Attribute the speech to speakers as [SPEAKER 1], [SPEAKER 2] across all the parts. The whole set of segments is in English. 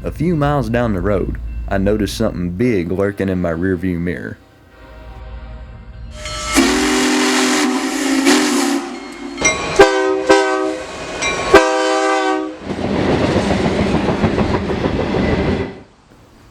[SPEAKER 1] A few miles down the road, I noticed something big lurking in my rearview mirror.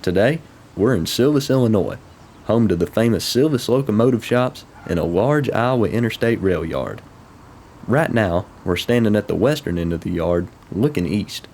[SPEAKER 1] Today, we're in Silvis, Illinois, home to the famous Silvis locomotive shops and a large Iowa Interstate rail yard. Right now, we're standing at the western end of the yard, looking east.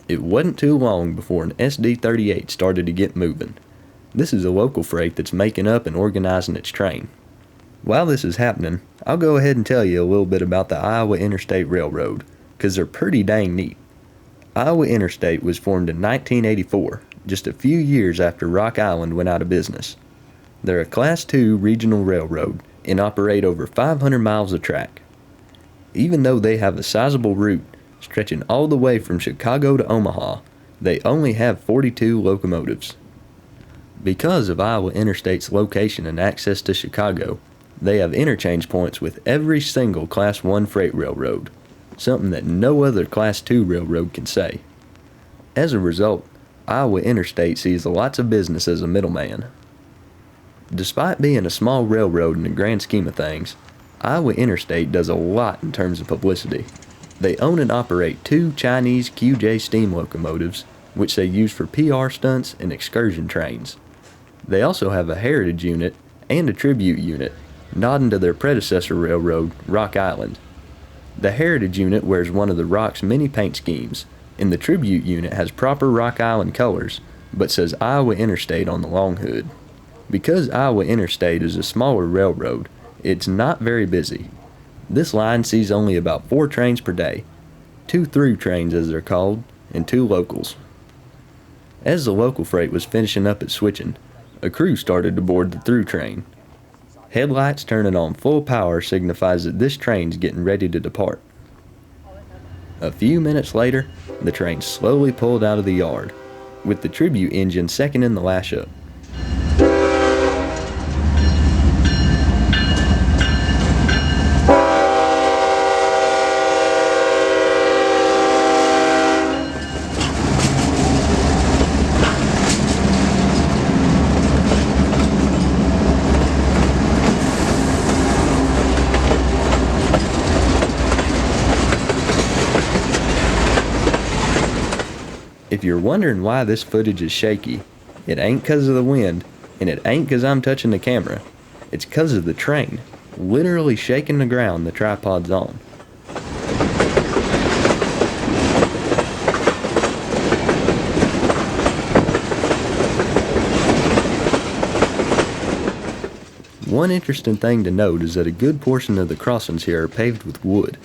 [SPEAKER 1] It wasn't too long before an SD-38 started to get moving. This is a local freight that's making up and organizing its train. While this is happening, I'll go ahead and tell you a little bit about the Iowa Interstate Railroad, because they're pretty dang neat. Iowa Interstate was formed in 1984, just a few years after Rock Island went out of business. They're a Class II regional railroad and operate over 500 miles of track. Even though they have a sizable route stretching all the way from Chicago to Omaha, they only have 42 locomotives. Because of Iowa Interstate's location and access to Chicago, they have interchange points with every single Class I freight railroad, something that no other Class II railroad can say. As a result, Iowa Interstate sees lots of business as a middleman. Despite being a small railroad in the grand scheme of things, Iowa Interstate does a lot in terms of publicity. They own and operate 2 Chinese QJ steam locomotives, which they use for PR stunts and excursion trains. They also have a heritage unit and a tribute unit, nodding to their predecessor railroad, Rock Island. The heritage unit wears one of the Rock's many paint schemes, and the tribute unit has proper Rock Island colors, but says Iowa Interstate on the long hood. Because Iowa Interstate is a smaller railroad, it's not very busy. This line sees only about 4 trains per day, 2 through trains as they're called, and 2 locals. As the local freight was finishing up its switching, a crew started to board the through train. Headlights turning on full power signifies that this train's getting ready to depart. A few minutes later, the train slowly pulled out of the yard, with the tribute engine second in the lash up. If you're wondering why this footage is shaky, it ain't 'cause of the wind, and it ain't 'cause I'm touching the camera. It's 'cause of the train, literally shaking the ground the tripod's on. One interesting thing to note is that a good portion of the crossings here are paved with wood.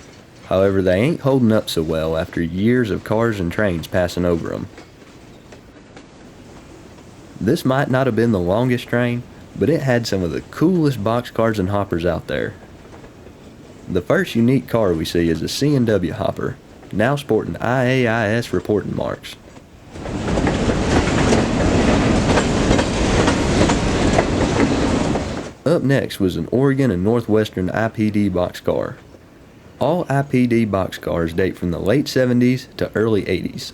[SPEAKER 1] However, they ain't holding up so well after years of cars and trains passing over them. This might not have been the longest train, but it had some of the coolest boxcars and hoppers out there. The first unique car we see is a C&W hopper, now sporting IAIS reporting marks. Up next was an Oregon and Northwestern IPD boxcar. All IPD boxcars date from the late 70s to early 80s.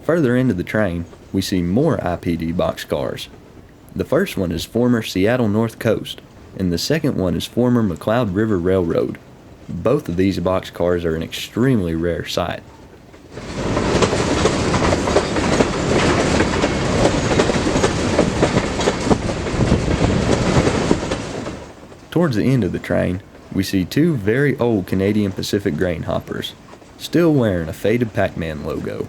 [SPEAKER 1] Further into the train, we see more IPD boxcars. The first one is former Seattle North Coast, and the second one is former McLeod River Railroad. Both of these boxcars are an extremely rare sight. Towards the end of the train, we see 2 very old Canadian Pacific grain hoppers, still wearing a faded Pac-Man logo.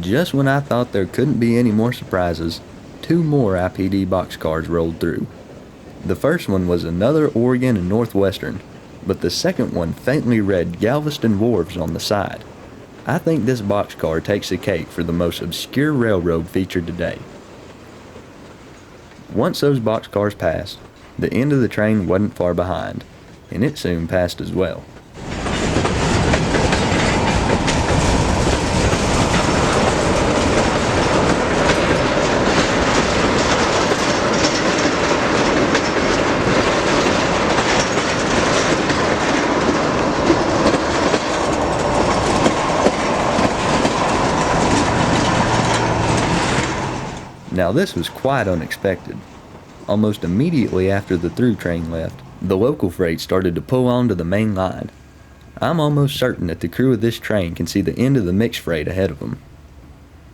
[SPEAKER 1] Just when I thought there couldn't be any more surprises, 2 more IPD boxcars rolled through. The first one was another Oregon and Northwestern, but the second one faintly read Galveston Wharves on the side. I think this boxcar takes the cake for the most obscure railroad featured today. Once those boxcars passed, the end of the train wasn't far behind, and it soon passed as well. Now this was quite unexpected. Almost immediately after the through train left, the local freight started to pull onto the main line. I'm almost certain that the crew of this train can see the end of the mixed freight ahead of them.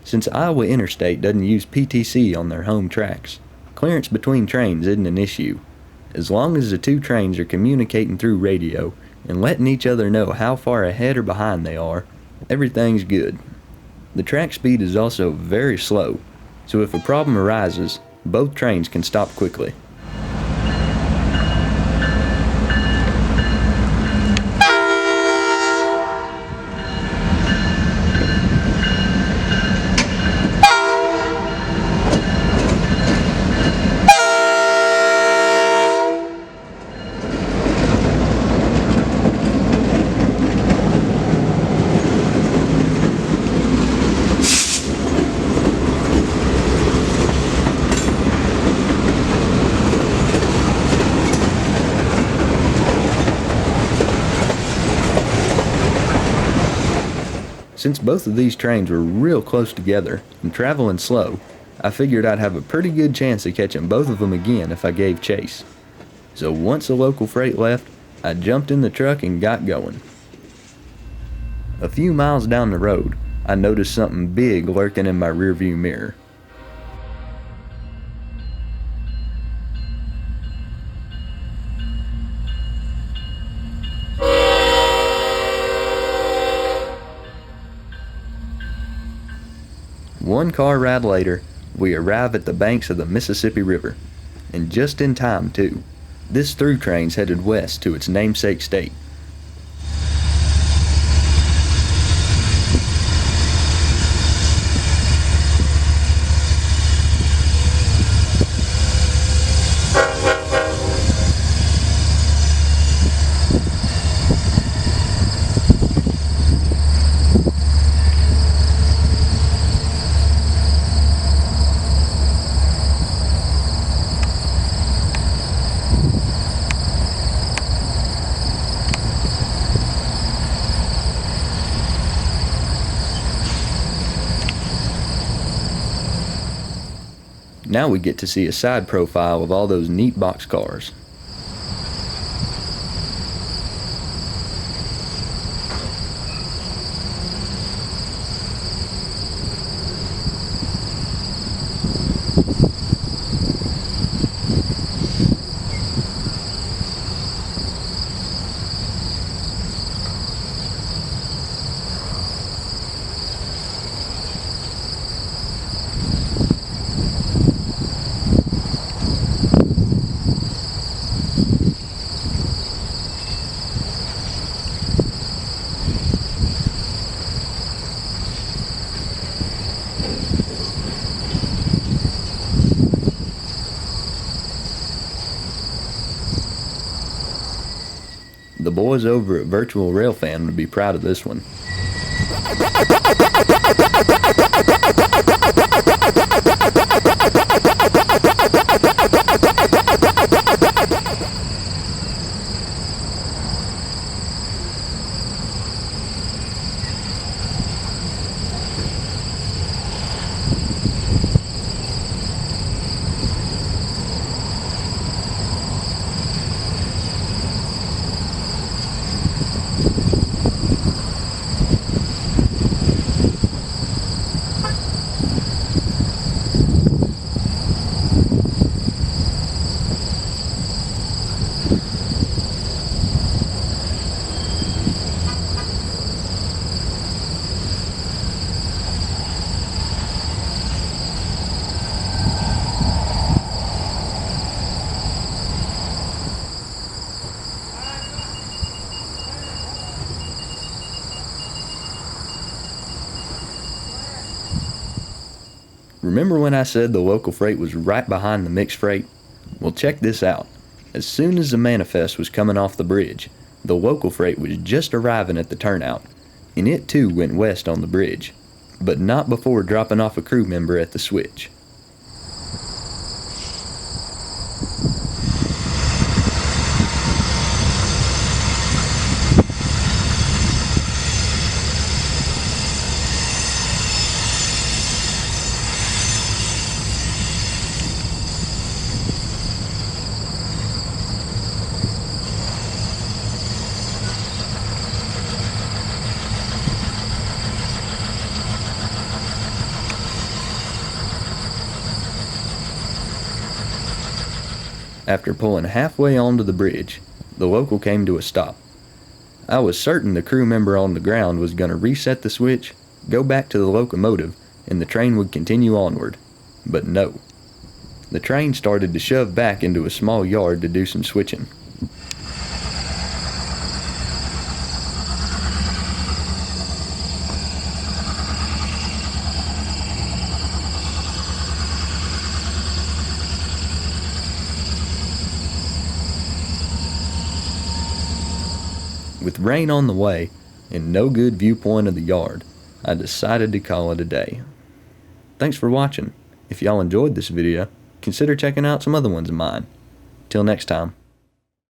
[SPEAKER 1] Since Iowa Interstate doesn't use PTC on their home tracks, clearance between trains isn't an issue. As long as the two trains are communicating through radio and letting each other know how far ahead or behind they are, everything's good. The track speed is also very slow, so if a problem arises, both trains can stop quickly. Since both of these trains were real close together and traveling slow, I figured I'd have a pretty good chance of catching both of them again if I gave chase. So once the local freight left, I jumped in the truck and got going. A few miles down the road, I noticed something big lurking in my rearview mirror. One car ride later, we arrive at the banks of the Mississippi River, and just in time too. This through train's headed west to its namesake state. Now we get to see a side profile of all those neat boxcars. The boys over at Virtual Railfan would be proud of this one. Remember when I said the local freight was right behind the mixed freight? Well, check this out. As soon as the manifest was coming off the bridge, the local freight was just arriving at the turnout, and it too went west on the bridge, but not before dropping off a crew member at the switch. After pulling halfway onto the bridge, the local came to a stop. I was certain the crew member on the ground was going to reset the switch, go back to the locomotive, and the train would continue onward. But no. The train started to shove back into a small yard to do some switching. With rain on the way and no good viewpoint of the yard, I decided to call it a day. Thanks for watching. If y'all enjoyed this video, consider checking out some other ones of mine. Till next time.